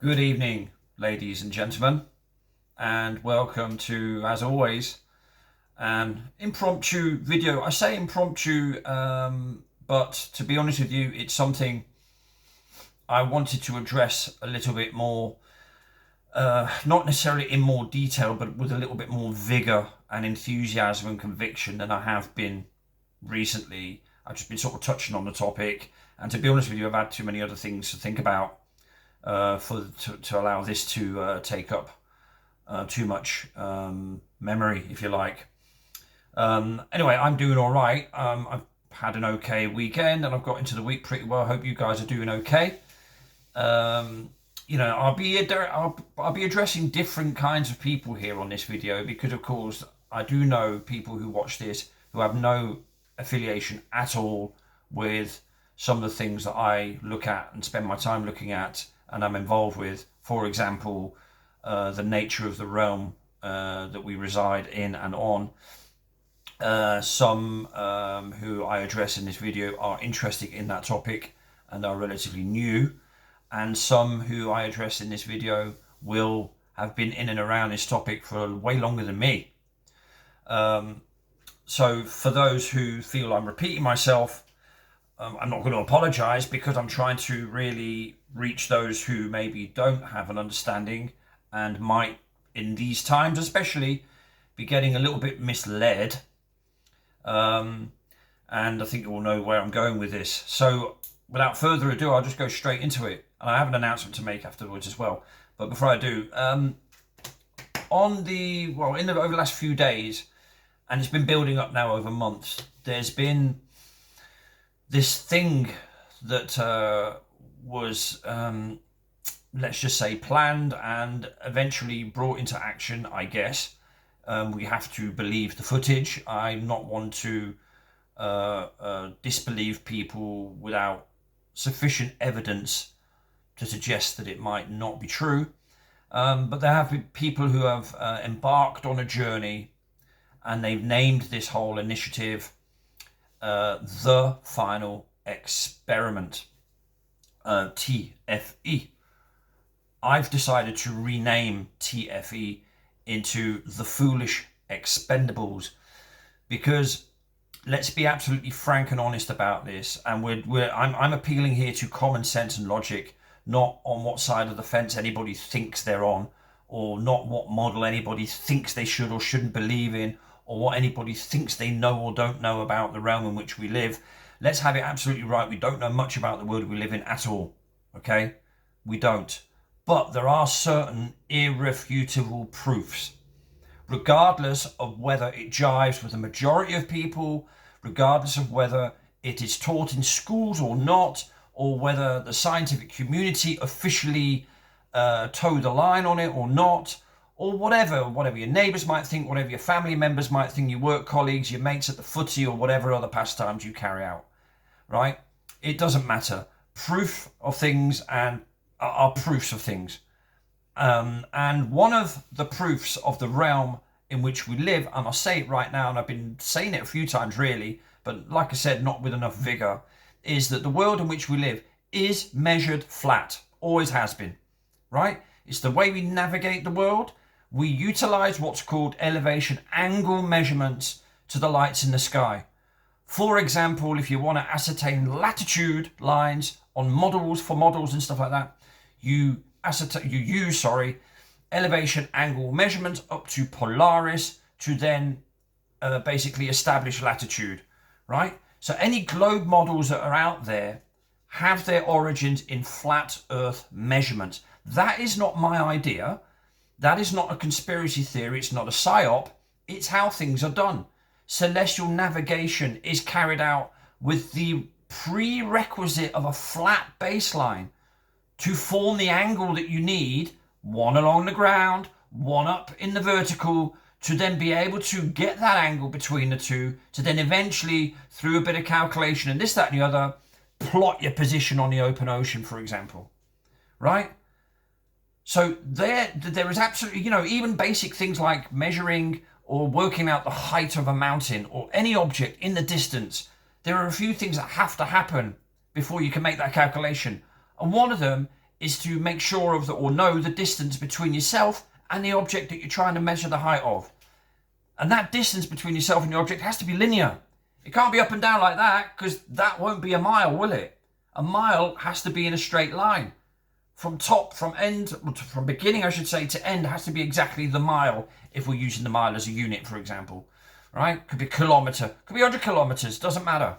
Good evening, ladies and gentlemen, and welcome to, as always, an impromptu video. I say impromptu, but to be honest with you, it's something I wanted to address a little bit more, not necessarily in more detail, but with a little bit more vigor and enthusiasm and conviction than I have been recently. I've just been sort of touching on the topic, and to be honest with you, I've had too many other things to think about to allow this to take up too much memory, if you like. Anyway, I'm doing all right. I've had an okay weekend, and I've got into the week pretty well. I hope you guys are doing okay. I'll be addressing different kinds of people here on this video because, of course, I do know people who watch this who have no affiliation at all with some of the things that I look at and spend my time looking at and I'm involved with. For example, the nature of the realm that we reside in and on. Some who I address in this video are interested in that topic and are relatively new, and some who I address in this video will have been in and around this topic for way longer than me. So for those who feel I'm repeating myself, I'm not going to apologise, because I'm trying to really reach those who maybe don't have an understanding and might, in these times especially, be getting a little bit misled. And I think you all know where I'm going with this. So without further ado, I'll just go straight into it. And I have an announcement to make afterwards as well. But before I do, over the last few days, and it's been building up now over months, there's been this thing that was, let's just say, planned and eventually brought into action, I guess. We have to believe the footage. I'm not one to disbelieve people without sufficient evidence to suggest that it might not be true. But there have been people who have embarked on a journey, and they've named this whole initiative The Final Experiment, TFE. I've decided to rename TFE into The Foolish Expendables, because let's be absolutely frank and honest about this, and I'm appealing here to common sense and logic, not on what side of the fence anybody thinks they're on, or not what model anybody thinks they should or shouldn't believe in, or what anybody thinks they know or don't know about the realm in which we live. Let's have it absolutely right. We don't know much about the world we live in at all, okay? We don't. But there are certain irrefutable proofs, regardless of whether it jives with the majority of people, regardless of whether it is taught in schools or not, or whether the scientific community officially toe the line on it or not, or whatever your neighbours might think, whatever your family members might think, your work colleagues, your mates at the footy, or whatever other pastimes you carry out, right? It doesn't matter. Proof of things and are proofs of things. And one of the proofs of the realm in which we live, and I'll say it right now, and I've been saying it a few times really, but like I said, not with enough vigour, is that the world in which we live is measured flat, always has been, right? It's the way we navigate the world. We utilise what's called elevation angle measurements to the lights in the sky. For example, if you want to ascertain latitude lines on models and stuff like that, you use elevation angle measurements up to Polaris to then basically establish latitude, right? So any globe models that are out there have their origins in flat Earth measurements. That is not my idea. That is not a conspiracy theory. It's not a psyop. It's how things are done. Celestial navigation is carried out with the prerequisite of a flat baseline to form the angle that you need, one along the ground, one up in the vertical, to then be able to get that angle between the two, to then eventually, through a bit of calculation and this, that and the other, plot your position on the open ocean, for example, right? So there is absolutely, even basic things like measuring or working out the height of a mountain or any object in the distance. There are a few things that have to happen before you can make that calculation. And one of them is to make sure of or know the distance between yourself and the object that you're trying to measure the height of. And that distance between yourself and the object has to be linear. It can't be up and down like that, because that won't be a mile, will it? A mile has to be in a straight line. From beginning, I should say, to end has to be exactly the mile, if we're using the mile as a unit, for example. Right? Could be kilometre, could be 100 kilometres, doesn't matter.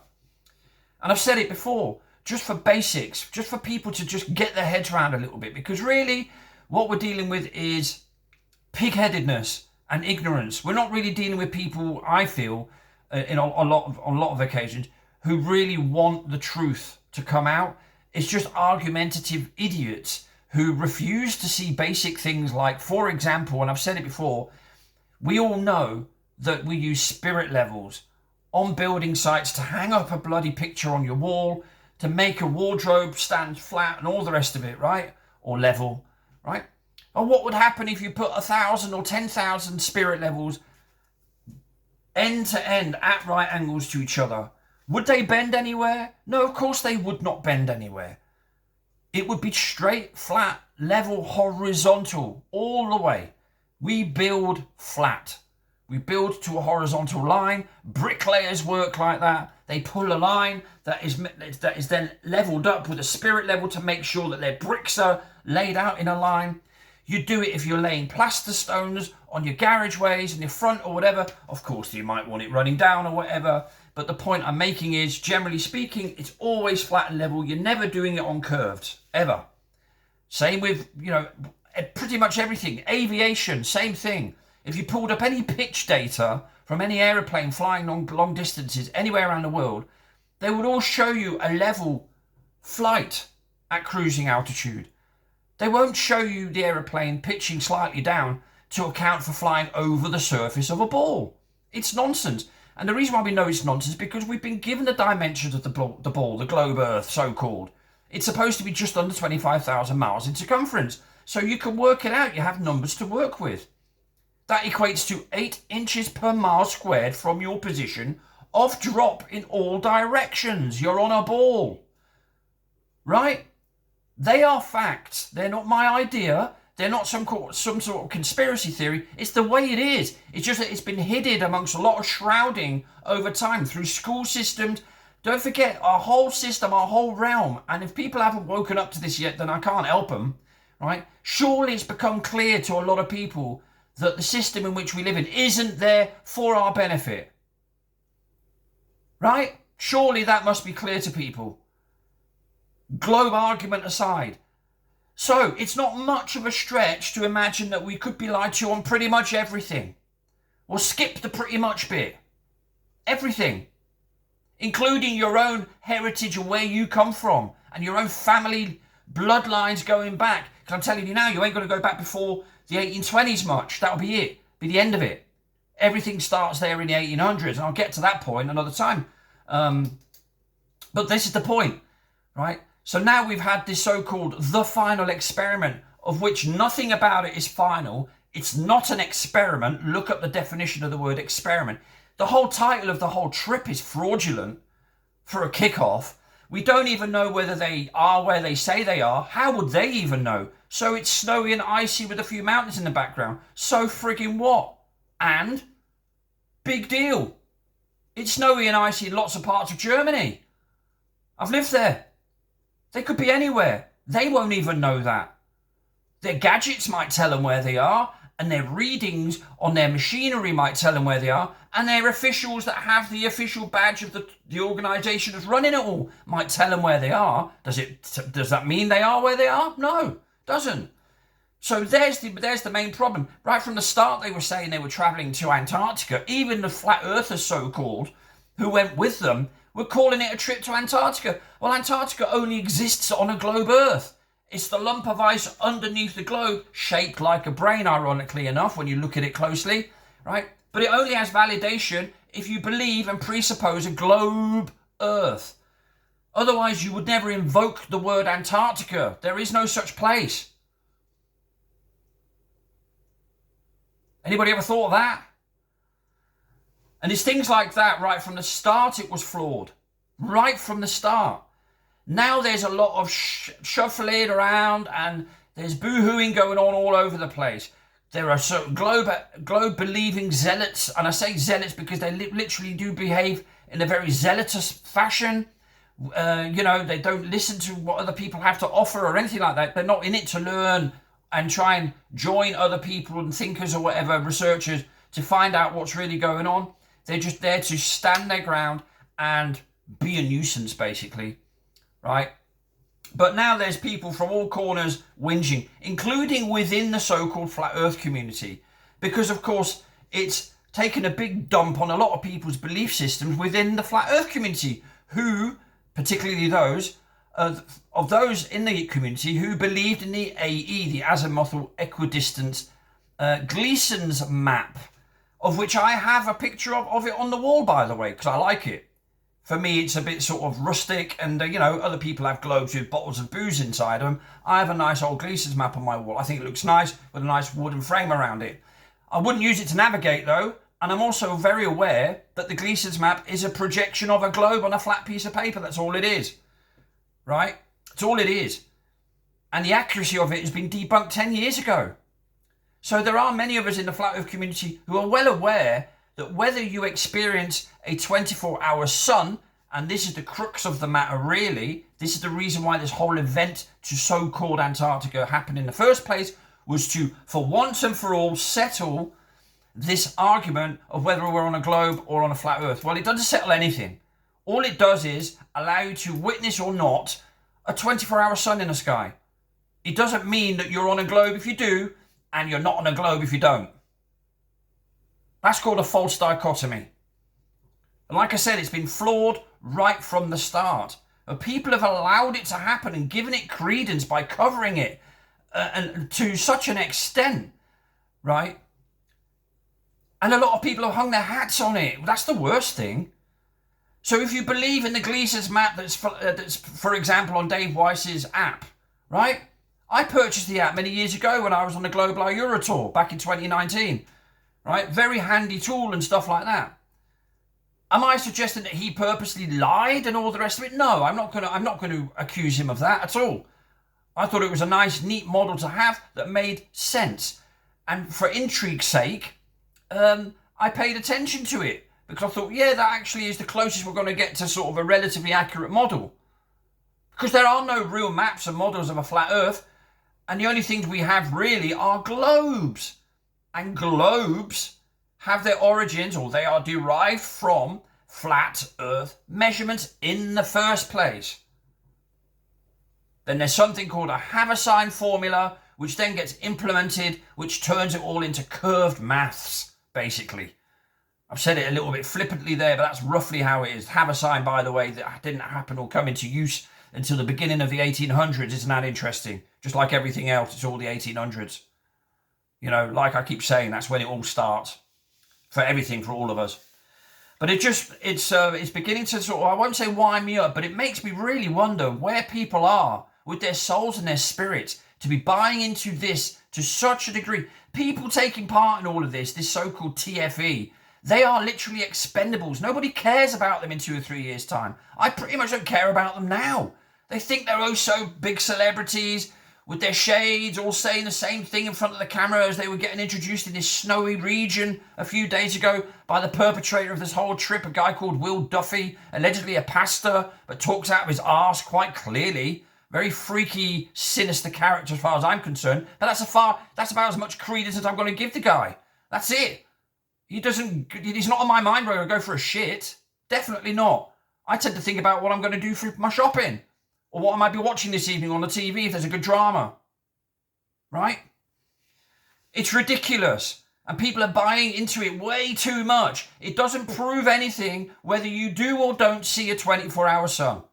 And I've said it before, just for basics, just for people to just get their heads around a little bit, because really what we're dealing with is pig-headedness and ignorance. We're not really dealing with people, I feel, on a lot of occasions, who really want the truth to come out. It's just argumentative idiots who refuse to see basic things like, for example, and I've said it before, we all know that we use spirit levels on building sites to hang up a bloody picture on your wall, to make a wardrobe stand flat and all the rest of it, right? Or level, right? And what would happen if you put 1,000 or 10,000 spirit levels end to end at right angles to each other? Would they bend anywhere? No, of course they would not bend anywhere. It would be straight, flat, level, horizontal, all the way. We build flat. We build to a horizontal line. Bricklayers work like that. They pull a line that is then leveled up with a spirit level to make sure that their bricks are laid out in a line. You do it if you're laying plaster stones on your garageways in your front or whatever. Of course, you might want it running down or whatever. But the point I'm making is, generally speaking, it's always flat and level. You're never doing it on curved, ever. Same with, pretty much everything. Aviation, same thing. If you pulled up any pitch data from any aeroplane flying long distances anywhere around the world, they would all show you a level flight at cruising altitude. They won't show you the aeroplane pitching slightly down to account for flying over the surface of a ball. It's nonsense. And the reason why we know it's nonsense is because we've been given the dimensions of the ball, the globe Earth, so-called. It's supposed to be just under 25,000 miles in circumference. So you can work it out. You have numbers to work with. That equates to 8 inches per mile squared from your position of drop in all directions. You're on a ball. Right? They are facts. They're not my idea. They're not some sort of conspiracy theory. It's the way it is. It's just that it's been hidden amongst a lot of shrouding over time through school systems. Don't forget, our whole system, our whole realm, and if people haven't woken up to this yet, then I can't help them, right? Surely it's become clear to a lot of people that the system in which we live in isn't there for our benefit. Right? Surely that must be clear to people. Globe argument aside. So it's not much of a stretch to imagine that we could be lied to on pretty much everything. We'll skip the pretty much bit. Everything. Including your own heritage and where you come from and your own family bloodlines going back. Because I'm telling you now, you ain't going to go back before the 1820s much. That'll be it. Be the end of it. Everything starts there in the 1800s. And I'll get to that point another time. But this is the point, right? So now we've had this so-called the final experiment, of which nothing about it is final. It's not an experiment. Look up the definition of the word experiment. The whole title of the whole trip is fraudulent for a kickoff. We don't even know whether they are where they say they are. How would they even know? So it's snowy and icy with a few mountains in the background. So friggin' what? And? Big deal. It's snowy and icy in lots of parts of Germany. I've lived there. They could be anywhere. They won't even know that. Their gadgets might tell them where they are, and their readings on their machinery might tell them where they are, and their officials that have the official badge of the organisation that's running it all might tell them where they are. Does that mean they are where they are? No, doesn't. So there's the main problem. Right from the start, they were saying they were travelling to Antarctica. Even the flat earthers, so-called, who went with them, were calling it a trip to Antarctica. Well, Antarctica only exists on a globe Earth. It's the lump of ice underneath the globe, shaped like a brain, ironically enough, when you look at it closely, right? But it only has validation if you believe and presuppose a globe Earth. Otherwise, you would never invoke the word Antarctica. There is no such place. Anybody ever thought of that? And it's things like that right from the start. It was flawed. Right from the start. Now there's a lot of shuffling around, and there's boo-hooing going on all over the place. There are certain globe believing zealots, and I say zealots because they literally do behave in a very zealotous fashion. They don't listen to what other people have to offer or anything like that. They're not in it to learn and try and join other people and thinkers or whatever, researchers, to find out what's really going on. They're just there to stand their ground and be a nuisance, basically, right? But now there's people from all corners whinging, including within the so-called flat earth community, because of course it's taken a big dump on a lot of people's belief systems within the flat earth community, who, particularly those of those in the community who believed in the AE, the azimuthal equidistant Gleason's map, of which I have a picture of it on the wall, by the way, because I like it. For me, it's a bit sort of rustic, and other people have globes with bottles of booze inside them. I have a nice old Gleason's map on my wall. I think it looks nice with a nice wooden frame around it. I wouldn't use it to navigate though, and I'm also very aware that the Gleason's map is a projection of a globe on a flat piece of paper. That's all it is, right? That's all it is. And the accuracy of it has been debunked 10 years ago. So there are many of us in the flat earth community who are well aware that whether you experience a 24-hour sun, and this is the crux of the matter really, this is the reason why this whole event to so-called Antarctica happened in the first place, was to, for once and for all, settle this argument of whether we're on a globe or on a flat earth. Well, it doesn't settle anything. All it does is allow you to witness or not a 24-hour sun in the sky. It doesn't mean that you're on a globe if you do, and you're not on a globe if you don't. That's called a false dichotomy. And like I said, it's been flawed right from the start. People have allowed it to happen and given it credence by covering it and to such an extent, right? And a lot of people have hung their hats on it. That's the worst thing. So if you believe in the Gleason's map that's for example, on Dave Weiss's app, right? I purchased the app many years ago when I was on the Global Euro Tour back in 2019. Right? Very handy tool and stuff like that. Am I suggesting that he purposely lied and all the rest of it? No, I'm not going to accuse him of that at all. I thought it was a nice, neat model to have that made sense. And for intrigue's sake, I paid attention to it because I thought, yeah, that actually is the closest we're going to get to sort of a relatively accurate model. Because there are no real maps and models of a flat earth, and the only things we have really are globes. And globes have their origins, or they are derived from, flat earth measurements in the first place. Then there's something called a Haversine formula, which then gets implemented, which turns it all into curved maths, basically. I've said it a little bit flippantly there, but that's roughly how it is. Haversine, by the way, that didn't happen or come into use until the beginning of the 1800s. Isn't that interesting? Just like everything else, it's all the 1800s. Like I keep saying, that's when it all starts for everything, for all of us. But it's beginning to sort of, I won't say wind me up, but it makes me really wonder where people are with their souls and their spirits to be buying into this to such a degree. People taking part in all of this so-called TFE, they are literally expendables. Nobody cares about them in 2 or 3 years' time. I pretty much don't care about them now. They think they're oh so big celebrities, with their shades, all saying the same thing in front of the camera as they were getting introduced in this snowy region a few days ago by the perpetrator of this whole trip, a guy called Will Duffy, allegedly a pastor, but talks out of his arse quite clearly. Very freaky, sinister character as far as I'm concerned. But that's about as much credence as I'm going to give the guy. That's it. He's not on my mind where I go for a shit. Definitely not. I tend to think about what I'm going to do for my shopping. Or what I might be watching this evening on the TV if there's a good drama. Right? It's ridiculous. And people are buying into it way too much. It doesn't prove anything whether you do or don't see a 24-hour sun.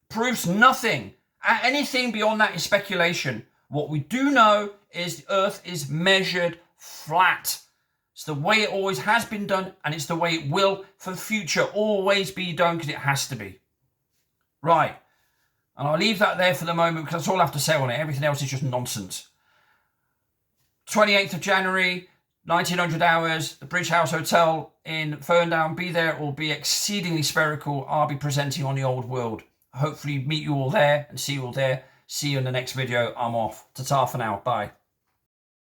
Proves nothing. Anything beyond that is speculation. What we do know is the Earth is measured flat. It's the way it always has been done, and it's the way it will for the future always be done, because it has to be. Right. And I'll leave that there for the moment because that's all I have to say on it. Everything else is just nonsense. 28th of January, 1900 hours, the Bridge House Hotel in Ferndown. Be there or be exceedingly spherical. I'll be presenting on the old world. hopefully meet you all there and see you all there. See you in the next video. I'm off. Ta-ta for now. Bye.